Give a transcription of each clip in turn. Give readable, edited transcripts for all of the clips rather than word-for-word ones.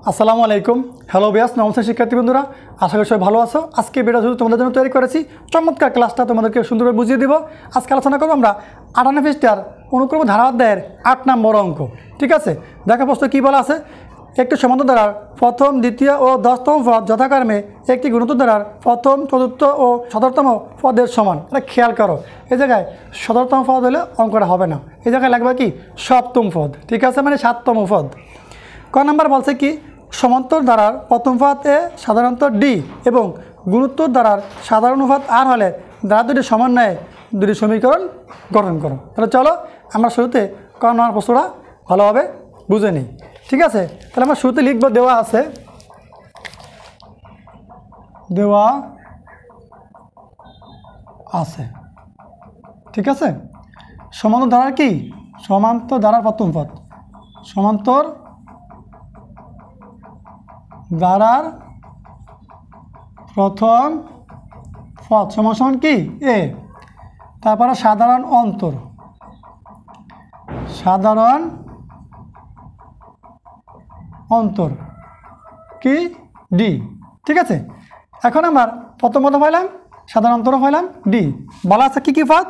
আসসালামু আলাইকুম। হ্যালো বিয়াস, নমস্কার শিক্ষার্থী বন্ধুরা, আশা করি সবাই ভালো আছো। আজকে ভিডিও শুধু তোমাদের জন্য তৈরি করেছি, চমৎকার ক্লাসটা তোমাদেরকে সুন্দরভাবে বুঝিয়ে দিব। আজকে আলোচনা করবো আমরা 58 পৃষ্ঠার অনুক্রম ধারাবাধ্যায়ের 8 নম্বর অঙ্ক। ঠিক আছে, দেখা প্রশ্ন কী বলা আছে। একটি সমান্তর ধারার প্রথম, দ্বিতীয় ও 10তম পদ যথাক্রমে একটি গুণোত্তর ধারার প্রথম, চতুর্থ ও 17তম পদের সমান। এটা খেয়াল করো, এই জায়গায় 17তম পদ হলে অঙ্কটা হবে না, এই জায়গায় লাগবে কি 7ম পদ। ঠিক আছে, মানে 7তম পদ। ক নাম্বার বলছে কি, সমান্তর ধারার প্রথম পদ এ সাধারণত ডি এবং গুণোত্তর ধারার সাধারণ অনুপাত আর হলে ধারা দুটি সমন্বয়ে দুটি সমীকরণ গঠন করো। তাহলে চলো আমরা শুরুতে ক নম্বর প্রশ্নটা ভালোভাবে বুঝে নিই। ঠিক আছে, তাহলে আমরা শুরুতে লিখব, দেওয়া আছে। ঠিক আছে, সমান্তর ধারার কি, সমান্তর ধারার প্রথম পদ, সমান্তর ধারার প্রথম পদ সমান কি এ, তারপরে সাধারণ অন্তর, সাধারণ অন্তর কি ডি। ঠিক আছে, এখন আমার প্রথম পদ পাইলাম, সাধারণ অন্তর পাইলাম ডি। বলা আছে কি কি পদ,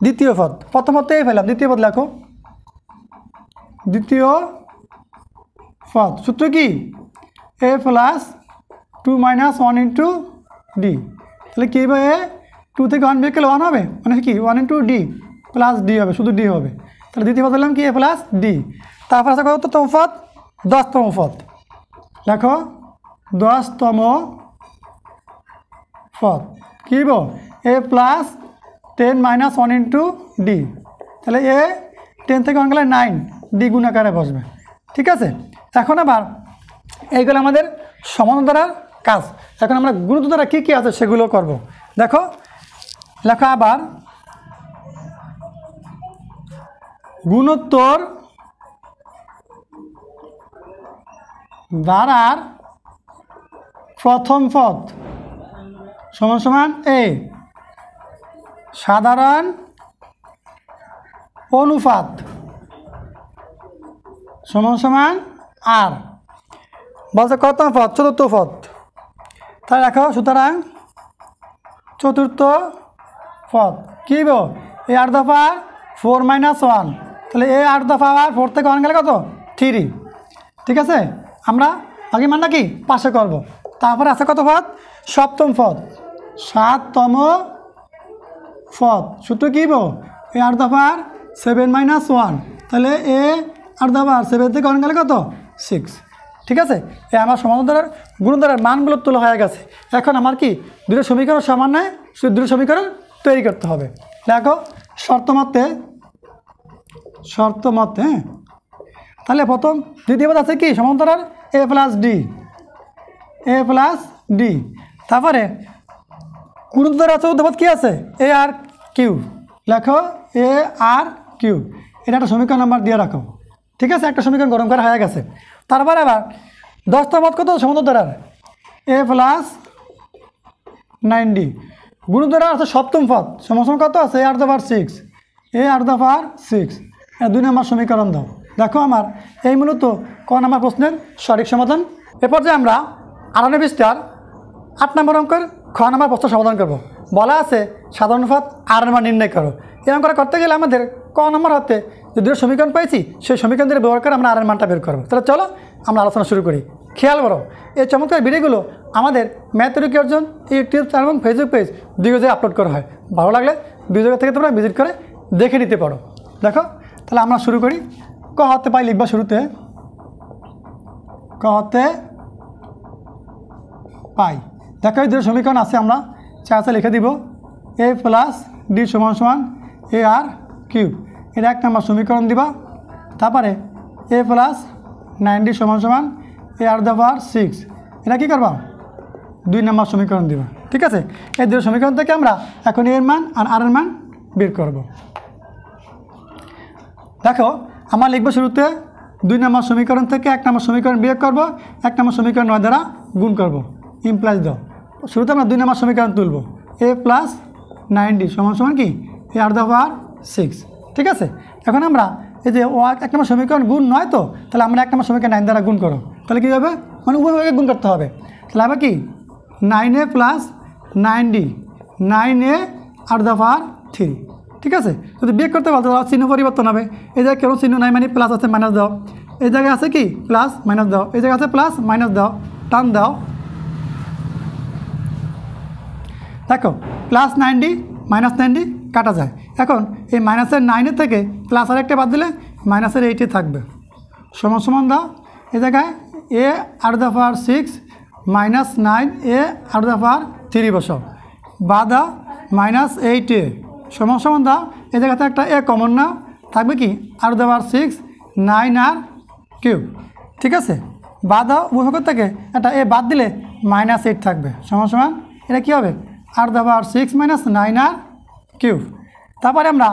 দ্বিতীয় পদ। প্রথম পদ এই পাইলাম, দ্বিতীয় পদ লেখো। দ্বিতীয় পদ সূত্র কি, a plus 2 minus 1 into D. তাহলে কী হবে, এ 2 থেকে 1 বিয়োগ করলে 1 হবে, মানে কি 1 ইন্টু ডি প্লাস ডি হবে, শুধু ডি হবে। তাহলে দ্বিতীয় পদ দিলাম কি এ প্লাস ডি। তারপর আছে কততম পদ, 10তম পদ লেখো। 10তম পদ কী হইব, এ প্লাস 10 মাইনাস 1 ইন্টু ডি। তাহলে এ 10 থেকে 1 গেলে 9, ডি গুণ আকারে বসবে। ঠিক আছে, এখন আবার এইগুলো আমাদের সমান্তর ধারার কাজ। এখন আমরা গুণোত্তর ধারা কী কী আছে সেগুলো করব। দেখো লেখা আবার, গুণোত্তর ধারার প্রথম পদ সমান সমান এ সাধারণ অনুপাত সমান সমান আর। বলছে কত পদ, চতুর্থ পদ। তাহলে দেখো, সুতরাং চতুর্থ পদ কী হইব, এ 8 দফা 4 মাইনাস 1। তাহলে এ 8 দফা আর 4 থেকে 1 গেলে কত 3। ঠিক আছে, আমরা আগে মানটা কি পাশে করব। তারপরে আছে কত পদ, 7তম পদ, 7তম পদ। সূত্র কী হইব, এ 8 দফা 7 মাইনাস 1। তাহলে এ 8 দফা 7 থেকে 1 গেলে কত 6। ঠিক আছে, এই আমার সমান্তর ধারার গুণোত্তর ধারার মানগুলো তোলা হয়ে গেছে। এখন আমার কি দুটো সমীকরণ সমন্বয়ে দুটো সমীকরণ তৈরি করতে হবে। দেখো শর্ত মতে, হ্যাঁ, তাহলে প্রথম দ্বিতীয় পদ আছে কি সমান্তর ধারার এ প্লাস ডি। তারপরে গুণোত্তর ধারার চতুর্থ পদ কী আছে, এ আর কিউ। লেখো এ আর কিউ, এটা একটা সমীকরণ নাম্বার দিয়ে রাখো। ঠিক আছে, একটা সমীকরণ গঠন করা হয়ে গেছে। তারপরে আবার 10তম পদ কত, সমান্তর ধারার এ প্লাস 9d। গুণোত্তর ধারার আছে 7তম পদ সমান কত আছে, এ 8 দফা 6, এ 8 দফা 6। 2 নম্বর সমীকরণ দাও। দেখো আমার এই মূলত ক নম্বর প্রশ্নের সঠিক সমাধান। এরপর যে আমরা 58 পৃষ্ঠার 8 নম্বর অঙ্কের খ নম্বর প্রশ্ন সমাধান করব। বলা আছে সাধারণ অনুপাত আর এর মান নির্ণয় করো। এই অঙ্কটা করতে গেলে আমাদের ক নম্বর হাতে যে দুটো সমীকরণ পেয়েছি সেই সমীকরণ দিয়ে ব্যবহার করে আমরা আর এর মানটা বের করবো। তাহলে চলো আমরা আলোচনা শুরু করি। খেয়াল করো, এই চমৎকার ভিডিওগুলো আমাদের ম্যাথ তৈরি অর্জন ইউটিউব চ্যানেল এবং ফেসবুক পেজ দুই জায়গায় আপলোড করা হয়। ভালো লাগলে দুই জায়গা থেকে তোমরা ভিজিট করে দেখে নিতে পারো। দেখো তাহলে আমরা শুরু করি। ক হতে পাই লিখবা শুরুতে, ক হতে পাই। দেখো এই দুটো সমীকরণ আছে, আমরা চাষে লিখে দিব। এ প্লাস ডি সমান সমান এ আর কিউব, এটা 1 নম্বর সমীকরণ দিবা। তারপরে এ প্লাস 9d সমান সমান এ 8 দফা 6, এটা কী করবা 2 নম্বর সমীকরণ দিবা। ঠিক আছে, এই দুটো সমীকরণ থেকে আমরা এখন এর মান আর এর মান বের করব। দেখো আমরা লিখবো শুরুতে 2 নম্বর সমীকরণ থেকে 1 নম্বর সমীকরণ বিয়োগ করব, 1 নম্বর সমীকরণ 9 দ্বারা গুণ করব, ইমপ্লাইজ দাও। শুরুতে আমরা 2 নম্বর সমীকরণ তুলব, এ প্লাস 9d সমান সমান কি এ 8 দফা 6। ঠিক আছে, এখন আমরা এই যে এক নম্বর সমীকরণ গুণ 9 তো, তাহলে আমরা এক নম্বর সমীকরণ 9 দ্বারা গুণ করো, তাহলে কী হবে, মানে উভয়কে গুণ করতে হবে। তাহলে আবার কি 9a plus 9d, 9a R the পাওয়ার 3, ঠিক আছে। যদি বিয়োগ করতে বলতে তাহলে চিহ্ন পরিবর্তন হবে। এই জায়গায় কেন চিহ্ন নাই, মানে প্লাস আছে মাইনাস দাও, এই জায়গায় আছে কি প্লাস মাইনাস দাও, এই জায়গায় আছে প্লাস মাইনাস দাও, টান দাও, দেখো প্লাস 9d মাইনাস 9d কাটা যায়। এখন এই মাইনাসের 9 থেকে প্লাস আর একটা বাদ দিলে মাইনাসের 8 থাকবে, সমান সমান দাও, এই জায়গায় a R the power 6 minus 9a R the পাওয়ার 3 বসাও, বা দাও মাইনাস 8a সমান সমান দাও, এই জায়গাতে একটা এ কমন নাও, থাকবে কি আর দ্য পাওয়ার 6 9r কিউব, ঠিক আছে। বা দাও উভয় থেকে একটা এ বাদ দিলে মাইনাস 8 থাকবে, সমান সমান এটা কী হবে আর the power 6 minus 9r cube. তারপরে আমরা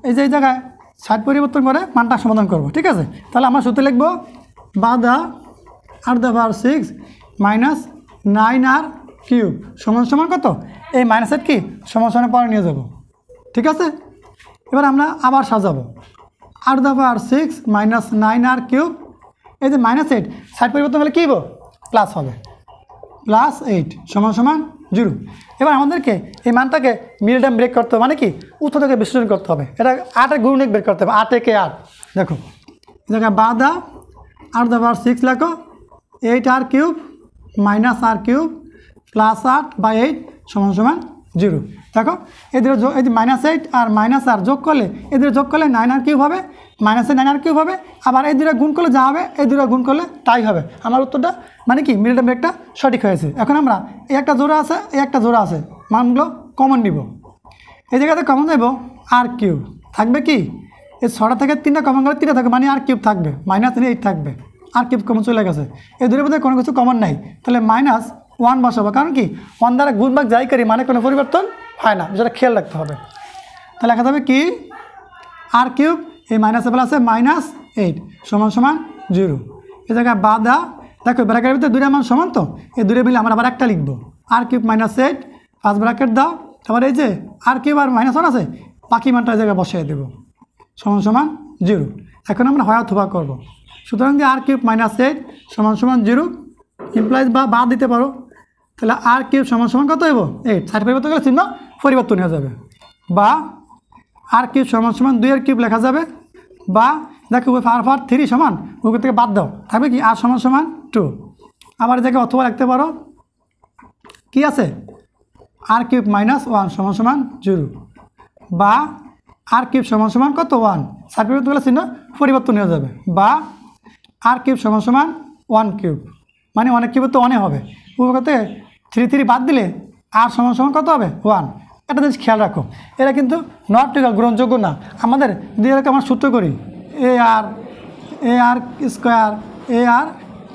এই যে এই জায়গায় সাইড পরিবর্তন করে মানটা সমাধান করব, ঠিক আছে। তাহলে আমরা সূত্রে লিখব বা the r the power 6 minus 9r cube সমান সমান কত, এই মাইনাসের কি সমান সমান পরে নিয়ে যাব, ঠিক আছে। এবার আমরা আবার সাজাবো আর the power 6 minus 9r cube, এই যে মাইনাস 8 সাইড পরিবর্তন হলে কী হবে প্লাস হবে, প্লাস 8 সমান সমান 0। এবার আমাদেরকে এই মানটাকে মিডল টার্ম ব্রেক করতে হবে, মানে কি উৎস থেকে বিশ্লেষণ করতে হবে, এটা 8-এর গুণনীয়ক বের করতে হবে, 8 একে 8, দেখো জায়গায় বা দা আর দ্য পাওয়ার 6 লেখো 8r cube minus r cube plus 8 by 8 সমান সমান 0। দেখো এদের এই যে মাইনাস 8 আর মাইনাস r যোগ করলে, এদের যোগ করলে 9r কিউব হবে, মাইনাসে 9r কিউব হবে, আবার এই দুটো গুণ করলে যা হবে এই দুটো গুণ করলে তাই হবে। আমার উত্তরটা মানে কি মিডল টার্ম ব্রেকটা সঠিক হয়েছে। এখন আমরা এই একটা জোড়া আছে, এই একটা জোড়া আছে, মানগুলো কমন নিব, এই জায়গাতে কমন দেব আর কিউব, থাকবে কি এই 6টা থেকে 3টা কমন গেলে 3টা থাকবে, মানে আর কিউব থাকবে, মাইনাস 8 থাকবে, আর কিউব কমন চলে গেছে, এই দুটোর মধ্যে কোনো কিছু কমন নাই, তাহলে মাইনাস 1 বসাবো, কারণ কি 1 দ্বারা গুণ ভাগ যাই করি মানে কোনো পরিবর্তন হয় না, যেটা খেয়াল রাখতে হবে। তাহলে লেখা যাবে কি আর কিউব এই মাইনাসে প্লাসে মাইনাস 8 সমান সমান 0। এই জায়গায় বা দা দেখো ব্র্যাকেটের ভিতরে দুইটা মান সমান তো, এই দুটো মিলে আমরা আবার একটা লিখবো আর কিউব মাইনাস 8 ফার্স্ট ব্র্যাকেট দাও, তারপরে এই যে আর কিউব আর মাইনাস 1 আছে বাকি মানটা এই জায়গায় বসিয়ে দেবো সমান সমান 0। এখন আমরা হয় অথবা করবো, সুতরাং যে আর কিউব মাইনাস 8 সমান সমান 0 ইমপ্লাইজ বা বাদ দিতে পারো, তাহলে আর কিউব সমান সমান কত হইব 8, সাইড পরিবর্তন করলে চিহ্ন পরিবর্তন হয়ে যাবে, বা আর কিউব সমান সমান 2 এর কিউব লেখা যাবে, বা দেখো ওই পাওয়ার 3 সমান ওই থেকে বাদ দাও, থাকবে কি আর সমান সমান 2। আবার এটাকে অথবা লিখতে পারো কি আছে আর কিউব মাইনাস 1 সমান সমান 0, বা আর কিউব সমান সমান কত 1, সাইড পরিবর্তন করলে চিহ্ন পরিবর্তন হয়ে যাবে, বা আর কিউব সমান সমান 1 কিউব, মানে অনেক কিউব তো অনেক হবে, উপরতে 3 বাদ দিলে আর সমান সমান কত হবে 1। একটা জিনিস খেয়াল রাখো, এরা কিন্তু নট ইকুয়াল গ্রহণযোগ্য না। আমাদের দিয়ে আমরা সূত্র করি এ আর স্কোয়ার এ আর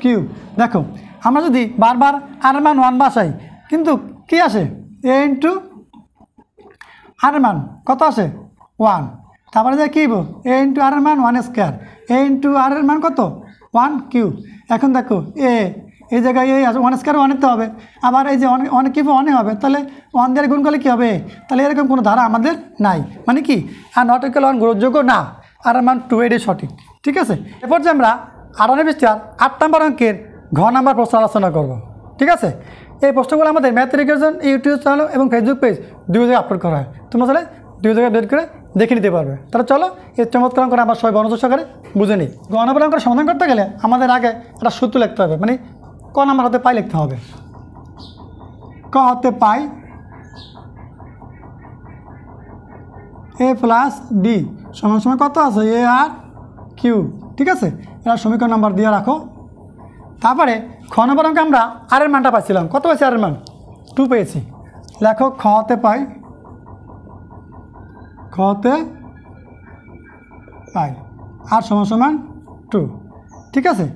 কিউব, দেখো আমরা যদি বারবার আর এর মান 1 বসাই কিন্তু কি আসে এ ইন্টু আর এর মান কত আসে 1, তারপরে যে কী এ ইন্টু আর এর মান 1 স্কোয়ার, এ ইন্টু আর এর মান কত 1 কিউব। এখন দেখো এই জায়গায় এই আছে 1 স্কোয়ার 1 নিতে হবে, আবার এই যে অনেক কিউব অনেক হবে, তাহলে 1 দিয়ে গুণ করলে কী হবে, তাহলে এরকম কোনো ধারা আমাদের নাই, মানে কি আর নট ইকুয়াল 1 গ্রহণযোগ্য না, আর এর মান 2 এটাই সঠিক, ঠিক আছে। এরপর যে আমরা 18 পৃষ্ঠার 8 নম্বর অঙ্কের ঘ নাম্বার প্রশ্ন আলোচনা করব, ঠিক আছে। এই প্রশ্নগুলো আমাদের ম্যাথ এডুকেশন ইউটিউব চ্যানেল এবং ফেসবুক পেজ 2 জায়গায় আপলোড করা হয়, তোমরা তাহলে 2 জায়গায় বের করে দেখে নিতে পারবে। তাহলে চলো এই চমৎকার অঙ্কটা আমরা সবাই মনোযোগ সহকারে বুঝে নিই। ঘ নাম্বার অঙ্কের সমাধান করতে গেলে আমাদের আগে একটা সূত্র লিখতে হবে, মানে ক নাম্বার হতে পাই লিখতে হবে, ক হতে পাই এ প্লাস ডি সমান সমান কত আছে এ আর কিউব, ঠিক আছে। এরা সমীকরণ নাম্বার দিয়ে রাখো। তারপরে খ নম্বর অঙ্কে আমরা আর এর মানটা পাইছিলাম, কত পেয়েছি আর এর মান 2 পেয়েছি, লেখো খ হতে পাই আর সমান সমান 2, ঠিক আছে।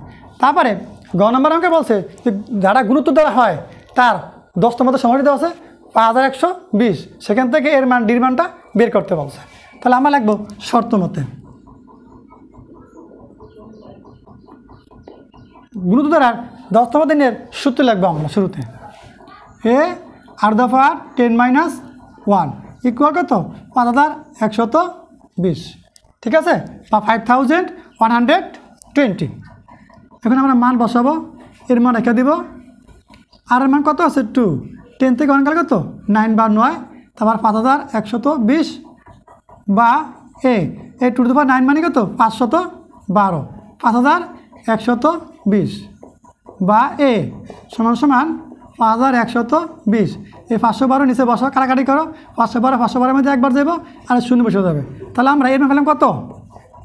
তারপরে গ নম্বর অঙ্কে বলছে যে যারা গুরুত্ব দ্বারা হয় তার 10তম মধ্যে সময় দেওয়া আছে 5120, সেখান থেকে এর মান ডির মানটা বের করতে বলছে। তাহলে আমরা লিখবো শর্ত মতে গুরুত্ব দ্বারার 10তম দিনের সূত্র লিখবো আমরা শুরুতে এ আর দ্য পাওয়ার 10 - 1 ইকুয়াল কত 5120, ঠিক আছে, বা 5120। এখন আমরা মান বসাবো, এর মান রেখে দিব। আর এর মান কত আছে 2, 10 থেকে 1 গেলে কত 9 বা 9, তারপর 5120 বা এ 2 টু দি পাওয়ার 9 মানে কত 512, 5120 বা এ সমান সমান 5120। এই 512 নিচে বসো, কাটাকাটি করো, 512 512 মধ্যে একবার যাবো আর 0 বসে যাবে। তাহলে আমরা এর মান পেলাম কত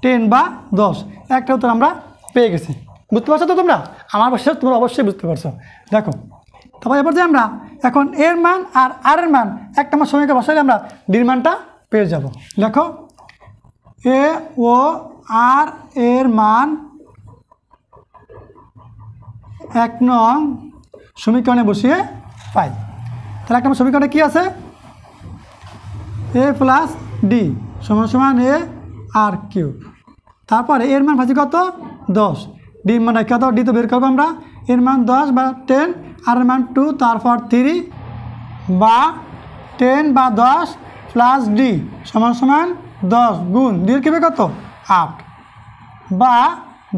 10 বা 10। একটা উত্তর আমরা পেয়ে গেছি। বুঝতে পারছো তো তোমরা? আমার অবশ্যই তোমরা অবশ্যই বুঝতে পারছো। দেখো তারপর এবার যে আমরা এখন এর মান আর আর এর মান একটা আমার সময়কে বসাইলে আমরা ডির মানটা পেয়ে যাব। দেখো এ ও আর এর মান 1 নং সমীকরণে বসিয়ে পাই। তাহলে একটা সমীকরণে কী আছে, এ প্লাস ডি সমান সমান এ আর কিউব। তারপরে এর মান পাচ্ছি কত 10, ডির মান কত, ডি তো বের করবো আমরা। এর মান 10 বা 10, আর এর মান 2, তারপর 3 বা 10 বা 10 প্লাস ডি সমান সমান 10 গুণ ডির কিভাবে কত 8 বা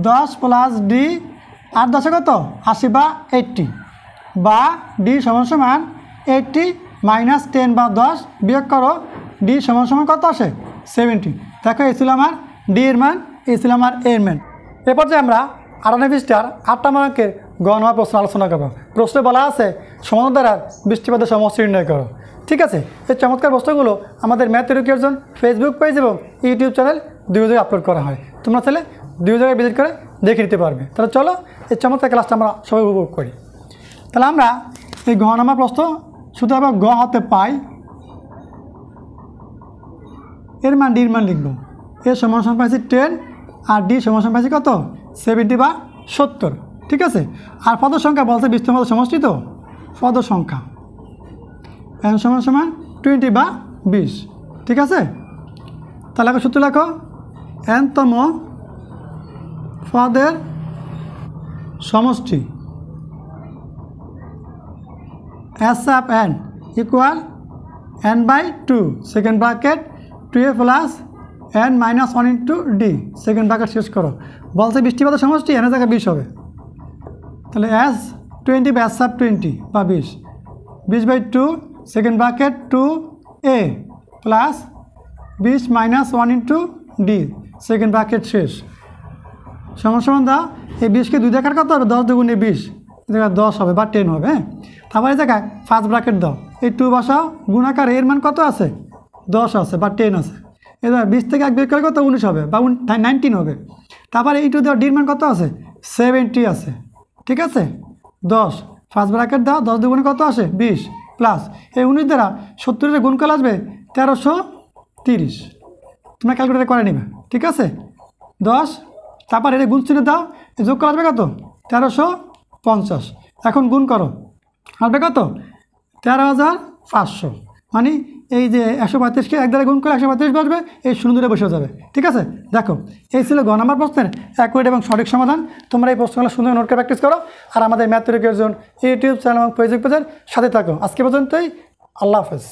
10 প্লাস ডি 8 10 কত 80 বা 80 বা ডি সমান সমান 80 মাইনাস 10 বা 10 বিয়োগ করো, ডি সমান সমান কত আসে 70। দেখো এই ছিল আমার ডি এর মান, এই ছিল আমার এর মান। এরপর যে আমরা 58 পৃষ্ঠার 8 নম্বর অঙ্কের গ নম্বর প্রশ্ন আলোচনা করবো। প্রশ্নে বলা আছে সমাধান দ্বারা বৃষ্টিপাতের সমস্যা নির্ণয় করো। ঠিক আছে, এই চমৎকার প্রশ্নগুলো আমাদের ম্যাথ এডুকেশন ফেসবুক পেজ এবং ইউটিউব চ্যানেল 2 জায়গায় আপলোড করা হয়। তোমরা চাইলে 2 জায়গায় ভিজিট করে দেখে নিতে পারবে। তাহলে চলো এই চমৎকার ক্লাসটা আমরা সবাই উপভোগ করি। তাহলে আমরা এই গ নম্বর প্রশ্ন শুধু আবার গ হতে পাই, এর মান ডির মান লিখব। এর সমান সমান পাইছি 10 আর ডি সমান সমান পাইছি কত 70 বা 70। ঠিক আছে, আর পদ সংখ্যা বলছে 20 পদ সমষ্টি, তো পদ সংখ্যা এন সমান সমান 20 বা 20। ঠিক আছে, তাহলে এখন সূত্র লেখো, এনতম পদের সমষ্টি s of n equal n by 2 second bracket 2a plus n minus 1 into d second bracket শেষ করো। বলছে বৃষ্টিপাতের সমষ্টি এনের জায়গায় 20 হবে। তাহলে এস 20 বা এস অফ 20 বা 20 by 2 second bracket 2a plus 20 minus 1 into d second bracket শেষ সমান সমান দাও। এই 20কে 2 দেখার কত হবে 10 দুগুণে 20, এই জায়গায় 10 হবে বা 10 হবে। হ্যাঁ, তারপরে এই জায়গায় ফার্স্ট ব্র্যাকেট দাও, এই 2 বসাও, গুণাকার এর মান কত আছে 10 আছে বা 10 আছে। এই 20 থেকে 1 বের করলে কত 19 হবে বা 19 হবে। তারপরে এই 2 দেওয়া ডির মান কত আছে 70 আছে। ঠিক আছে, 10 ফার্স্ট ব্র্যাকেট দাও, 10 দুগুণে কত আসে 20 প্লাস এই 19 দ্বারা 70 গুণ করে আসবে 1330। তোমরা ক্যালকুলেটার করে নেবে। ঠিক আছে, 10 তারপর এটা গুণ চিহ্ন দাও, যোগ করে আসবে কত 1350। এখন গুণ করো, আসবে কত 13500। মানে এই যে 135কে 1 দ্বারা গুণ করে 135 বসবে, এই 0 দূরে বসে যাবে। ঠিক আছে, দেখো এই ছিল গ নম্বর প্রশ্নের অ্যাকুরেট এবং সঠিক সমাধান। তোমরা এই প্রশ্নগুলো সুন্দর নোট করে প্র্যাকটিস করো আর আমাদের ম্যাথ এডুকেশন ইউটিউব চ্যানেল এবং ফেসবুক পেজের সাথে থাকো। আজকে পর্যন্তই, আল্লাহ হাফেজ।